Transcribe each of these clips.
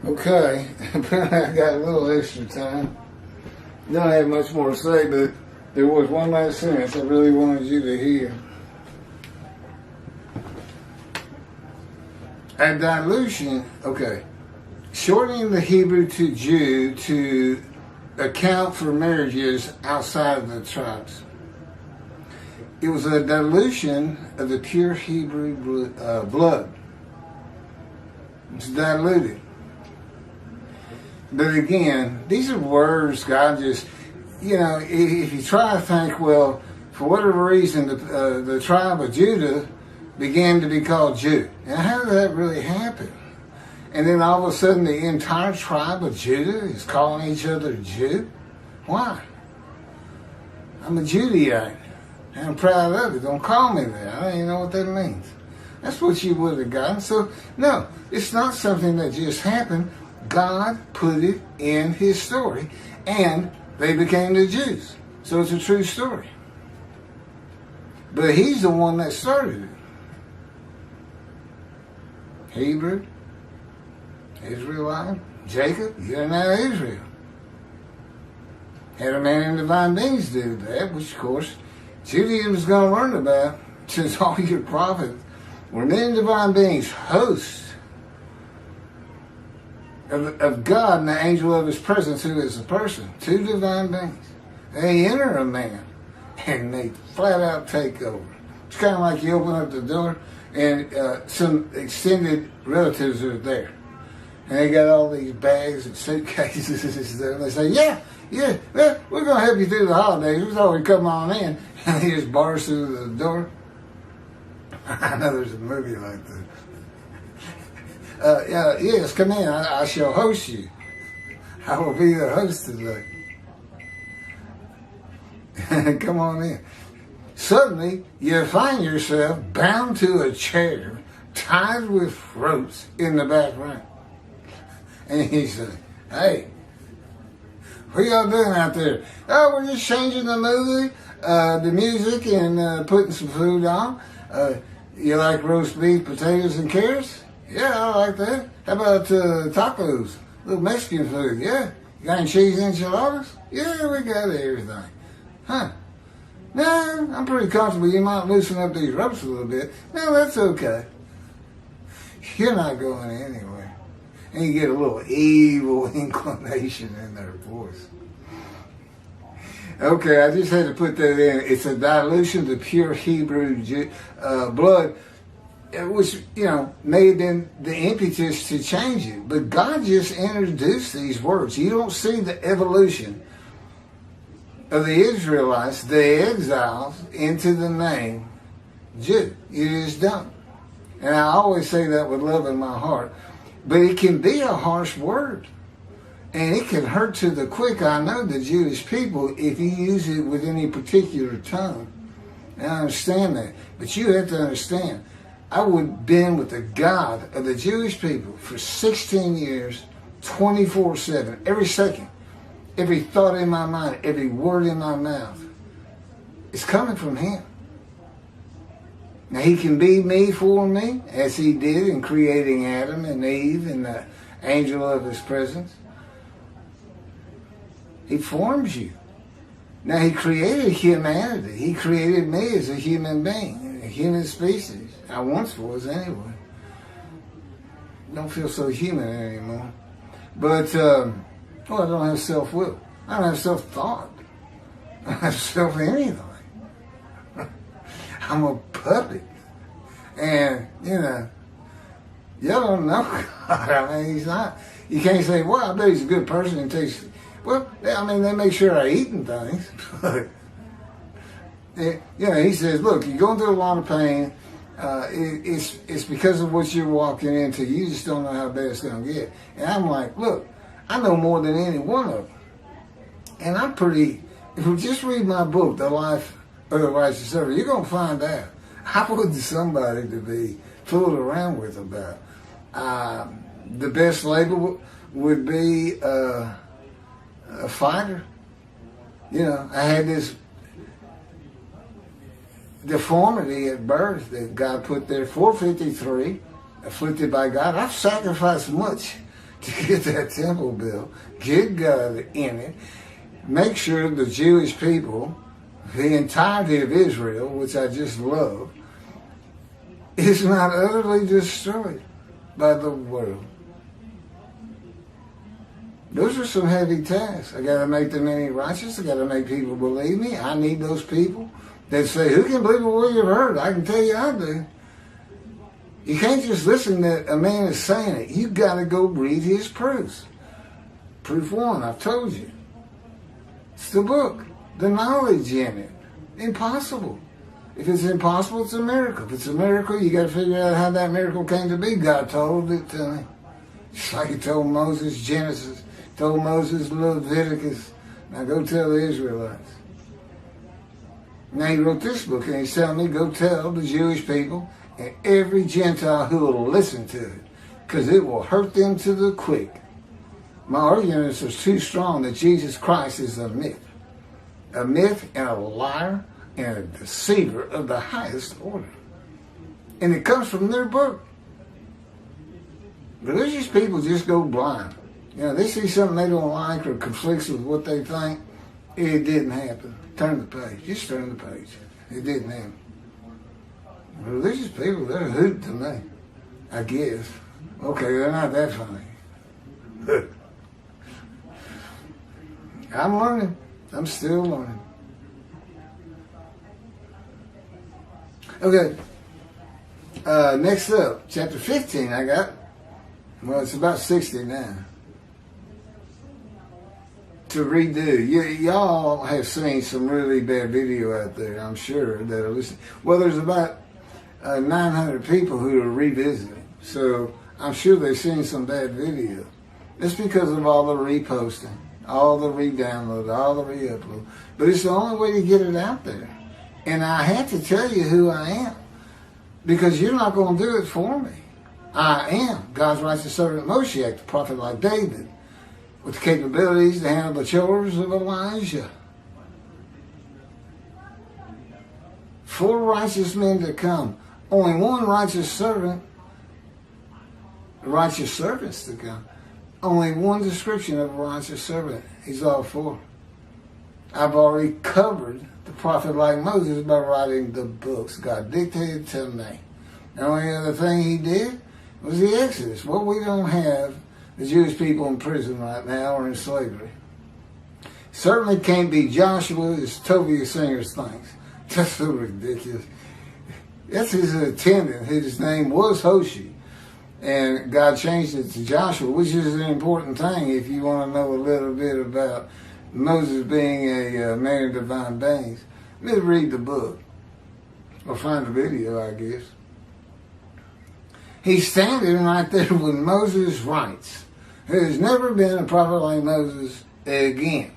Okay, apparently I got a little extra time. Don't have much more to say, but there was one last sentence I really wanted you to hear. A dilution, okay, shortening the Hebrew to Jew to account for marriages outside of the tribes. It was a dilution of the pure Hebrew blood. It's diluted. But again, these are words God just, if you try to think, well, for whatever reason, the tribe of Judah began to be called Jew. Now, how did that really happen? And then all of a sudden, the entire tribe of Judah is calling each other Jew? Why? I'm a Judaite, and I'm proud of it. Don't call me that. I don't even know what that means. That's what you would have gotten. So, no, it's not something that just happened. God put it in his story, and they became the Jews. So it's a true story. But he's the one that started it. Hebrew, Israelite, Jacob, you're now Israel. Had a man in divine beings do that, which of course Judaism is going to learn about, since all your prophets were men in divine beings, hosts of God and the angel of his presence, who is a person, two divine beings. They enter a man and they flat out take over. It's kind of like you open up the door and some extended relatives are there. And they got all these bags and suitcases and they say, yeah, well, we're going to help you through the holidays. We thought we'd come on in. And he just bars through the door. I know there's a movie like that. Yes, come in. I shall host you. I will be the host today. Come on in. Suddenly, you find yourself bound to a chair, tied with ropes in the back room. And he said, hey, what y'all doing out there? Oh, we're just changing the movie, the music, and putting some food on. You like roast beef, potatoes, and carrots? Yeah, I like that. How about tacos? A little Mexican food, yeah. You got any cheese enchiladas? Yeah, we got everything. Huh. No, I'm pretty comfortable. You might loosen up these ropes a little bit. No, that's okay. You're not going anywhere. And you get a little evil inclination in their voice. Okay, I just had to put that in. It's a dilution of the pure Hebrew blood, which, may have been the impetus to change it. But God just introduced these words. You don't see the evolution of the Israelites, the exiles, into the name Jew. It is done. And I always say that with love in my heart. But it can be a harsh word. And it can hurt to the quick. I know the Jewish people, if you use it with any particular tone. And I understand that. But you have to understand, I would have been with the God of the Jewish people for 16 years, 24/7, every second. Every thought in my mind, every word in my mouth, is coming from him. Now, he can be me for me, as he did in creating Adam and Eve and the angel of his presence. He forms you. Now, he created humanity. He created me as a human being, a human species. I once was anyway. Don't feel so human anymore. But, I don't have self-will. I don't have self-thought. I don't have self-anything. I'm a puppet. And, y'all don't know God. I mean, he's not. You can't say, well, I bet he's a good person and takes. Well, they make sure I eat and things. But, he says, look, you're going through a lot of pain. It's because of what you're walking into. You just don't know how bad it's going to get. And I'm like, look, I know more than any one of them. And I'm pretty, if you just read my book, The Life of the Righteous Servant, you're going to find out. I wasn't somebody to be fooled around with about. The best label would be a fighter. I had this deformity at birth that God put there, 453, afflicted by God. I've sacrificed much to get that temple built, get God in it, make sure the Jewish people, the entirety of Israel, which I just love, is not utterly destroyed by the world. Those are some heavy tasks. I got to make the many righteous. I got to make people believe me. I need those people that say, who can believe a word you've heard? I can tell you I do. You can't just listen that a man is saying it. You got to go read his proofs. Proof 1, I've told you. It's the book. The knowledge in it. Impossible. If it's impossible, it's a miracle. If it's a miracle, you got to figure out how that miracle came to be. God told it to me. Just like he told Moses Genesis, told Moses Leviticus. Now go tell the Israelites. Now he wrote this book and he's telling me, go tell the Jewish people and every Gentile who will listen to it, because it will hurt them to the quick. My arguments are too strong that Jesus Christ is a myth and a liar and a deceiver of the highest order. And it comes from their book. Religious people just go blind. You know, they see something they don't like or conflicts with what they think. It didn't happen. Turn the page. Just turn the page. It didn't happen. Religious people, they're a hoot to me, I guess. Okay, they're not that funny. I'm learning. I'm still learning. Okay. Next up, chapter 15 I got. Well, it's about 60 now. To redo. Y'all have seen some really bad video out there, I'm sure, that are listening. Well, there's about 900 people who are revisiting. So I'm sure they've seen some bad video. It's because of all the reposting, all the re-download, all the re-upload. But it's the only way to get it out there. And I had to tell you who I am, because you're not going to do it for me. I am God's righteous servant Moshiach, the prophet like David, with the capabilities to handle the chores of Elijah. 4 righteous men to come. Only one righteous servant, righteous servants to come. Only one description of a righteous servant. He's all 4. I've already covered the prophet like Moses by writing the books God dictated to me. The only other thing he did was the Exodus. Well, we don't have the Jewish people in prison right now or in slavery. Certainly can't be Joshua, as Tovia Singers thinks. That's so ridiculous. That's his attendant. His name was Hoshi. And God changed it to Joshua, which is an important thing if you want to know a little bit about Moses being a man of divine beings. Let me read the book. Or find the video, I guess. He's standing right there when Moses writes, there's never been a prophet like Moses again.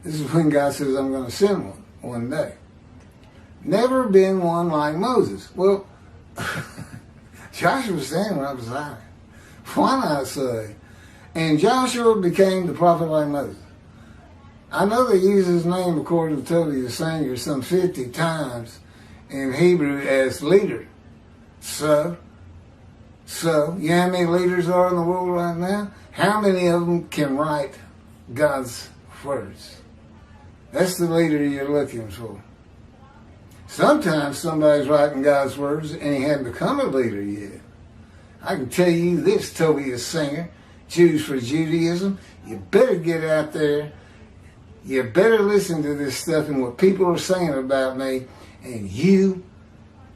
This is when God says, I'm going to send one day. Never been one like Moses. Well, Joshua was standing right beside him. Why not say? And Joshua became the prophet like Moses. I know they use his name, according to Tovia Singer, some 50 times in Hebrew as leader. So, you know how many leaders are in the world right now? How many of them can write God's words? That's the leader you're looking for. Sometimes somebody's writing God's words and he hasn't become a leader yet. I can tell you this, Tovia Singer, Jews for Judaism, you better get out there. You better listen to this stuff and what people are saying about me. And you,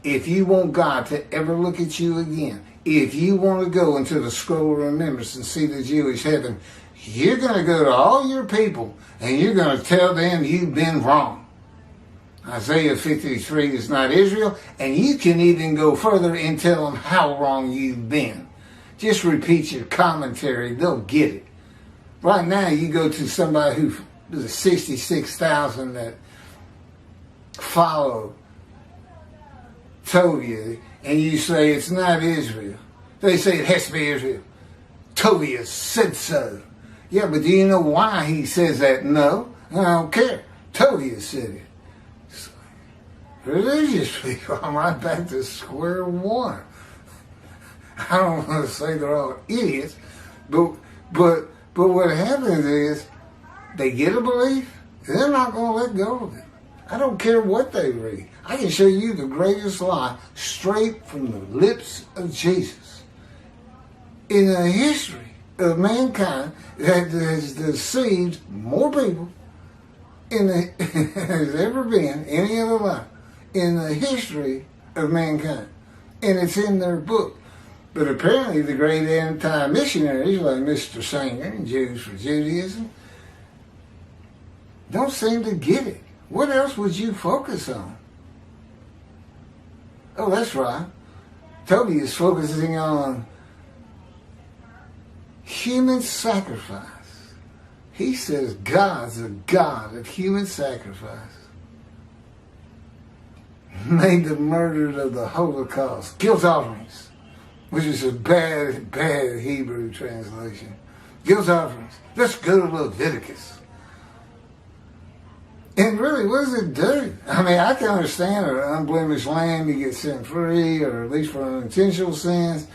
if you want God to ever look at you again, if you want to go into the scroll of remembrance and see the Jewish heaven, you're going to go to all your people and you're going to tell them you've been wrong. Isaiah 53 is not Israel, and you can even go further and tell them how wrong you've been. Just repeat your commentary, they'll get it. Right now, you go to somebody who, there's 66,000 that follow Tovia, and you say it's not Israel. They say it has to be Israel. Tovia said so. Yeah, but do you know why he says that? No, I don't care. Tovia said it. Religious people, I'm right back to square one. I don't want to say they're all idiots, But but what happens is they get a belief, and they're not going to let go of it. I don't care what they read. I can show you the greatest lie straight from the lips of Jesus in the history of mankind that has deceived more people has ever been any other lie in the history of mankind. And it's in their book. But apparently the great anti-missionaries like Mr. Sanger and Jews for Judaism don't seem to get it. What else would you focus on? Oh, that's right. Toby is focusing on human sacrifice. He says God's a God of human sacrifice. Made the murder of the Holocaust guilt offerings, which is a bad, bad Hebrew translation. Guilt offerings. Let's go to Leviticus. And really, what does it do? I mean, I can understand an unblemished lamb, you get sin free, or at least for unintentional sins.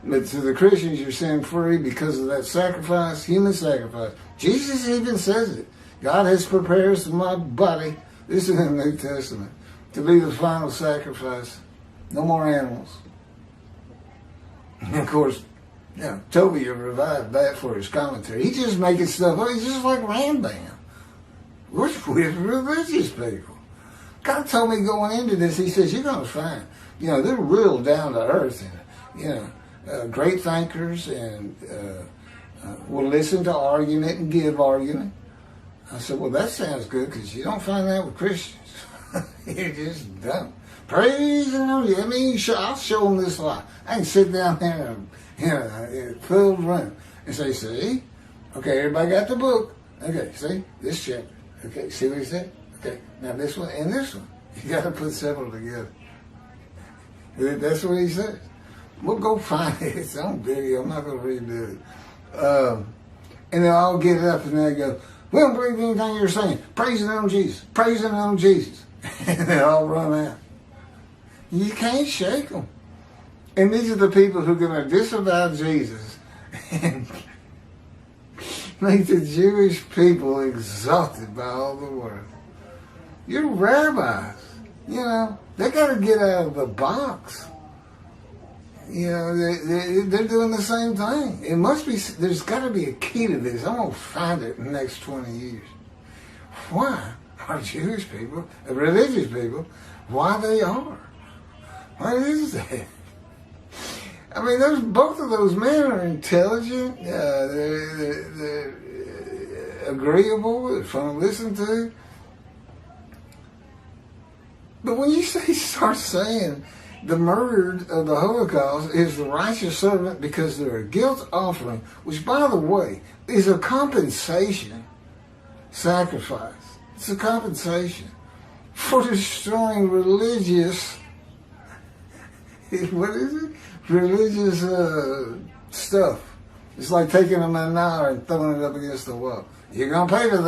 But to the Christians, you're sin free because of that sacrifice, human sacrifice. Jesus even says it. God has prepared my body, this is in the New Testament, to be the final sacrifice. No more animals. And of course, Toby revived that for his commentary. He's just making stuff up. He's just like Rambam. We're with religious people. God told me going into this, he says, you're going to find, they're real down to earth and, great thinkers and will listen to argument and give argument. I said, well, that sounds good because you don't find that with Christians. You just don't. Praise the Lord. I mean, I'll show them this lie. I can sit down there in a filled room and say, see? Okay, everybody got the book. Okay, see? This chapter. Okay, see what he said? Okay, now this one and this one. You got to put several together. That's what he says. We'll go find it. It's on video. I'm not going to redo it. And they'll all get up and they go, we don't believe anything you're saying. Praising on Jesus. Praising on Jesus. And they all run out. You can't shake them. And these are the people who are going to disavow Jesus and make the Jewish people exalted by all the world. You're rabbis. They got to get out of the box. They're doing the same thing. It must be, there's got to be a key to this. I'm going to find it in the next 20 years. Why are Jewish people, religious people, why they are? What is that? I mean, both of those men are intelligent, they're agreeable, they're fun to listen to. But when you start saying the murdered of the Holocaust is the righteous servant because they're a guilt offering, which, by the way, is a compensation sacrifice. It's a compensation for destroying religious, what is it? Religious stuff. It's like taking a manure and throwing it up against the wall. You're going to pay for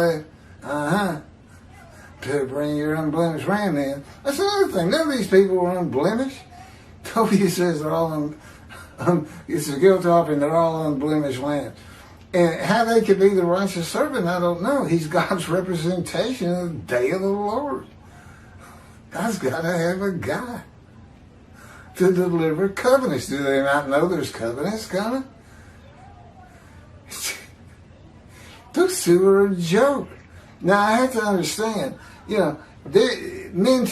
that. To bring your unblemished ram in. That's another thing. None of these people are unblemished. Toby says they're all it's a guilt offering, they're all unblemished lambs. And how they could be the righteous servant, I don't know. He's God's representation of the day of the Lord. God's got to have a guy to deliver covenants. Do they not know there's covenants coming? Those two are a joke. Now, I have to understand, men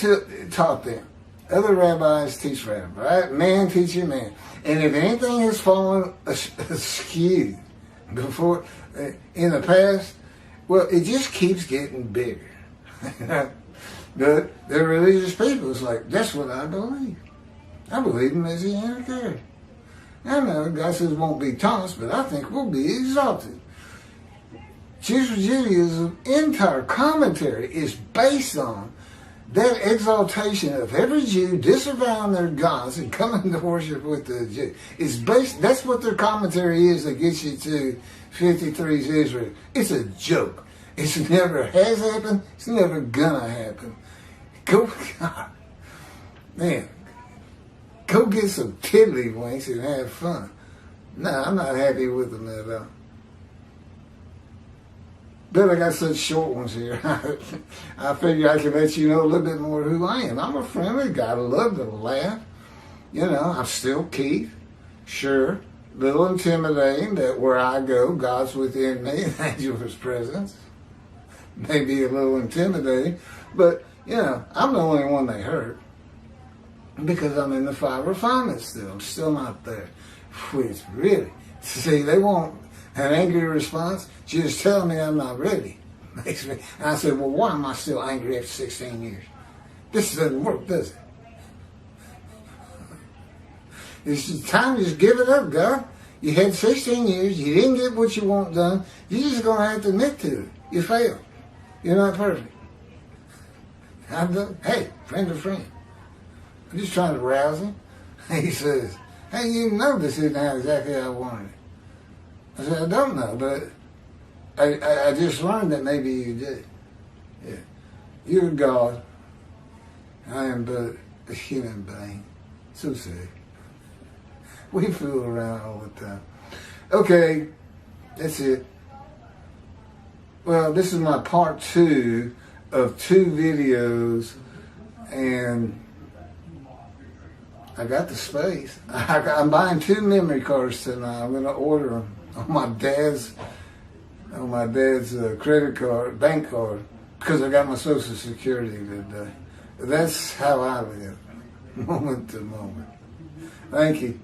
taught them. Other rabbis teach rabbis, right? Man teaching man. And if anything has fallen askew before, in the past, well, it just keeps getting bigger. But the religious people, it's like, that's what I believe. I believe in Messianic era. I know God says it won't be tossed, but I think we'll be exalted. Jews for Judaism entire commentary is based on that exaltation of every Jew disavowing their gods and coming to worship with the Jew. That's what their commentary is that gets you to 53's Israel. It's a joke. It's never has happened. It's never gonna happen. Go get some tiddlywinks and have fun. No, I'm not happy with them at all. But I got such short ones here. I figure I can let you know a little bit more who I am. I'm a friendly guy. I love to laugh. You know, I'm still Keith. Sure, a little intimidating that where I go, God's within me, and angel of his presence. Maybe a little intimidating. But, you know, I'm the only one they hurt. Because I'm in the fire of refinement still. I'm still not there. Which really, see, they want an angry response. Just tell me I'm not ready. Makes me. And I said, well, why am I still angry after 16 years? This doesn't work, does it? It's time to just give it up, God. You had 16 years. You didn't get what you want done. You're just going to have to admit to it. You failed. You're not perfect. Hey, friend of friend. I'm just trying to rouse him. He says, hey, you know this isn't how exactly I wanted it. I said, I don't know, but I just learned that maybe you did. Yeah. You're God. I am but a human being. So sad. We fool around all the time. Okay, that's it. Well, this is my part 2 of 2 videos, and I got the space. I'm buying 2 memory cards tonight. I'm going to order them on my dad's credit card, bank card, because I got my Social Security today. That's how I live, moment to moment. Thank you.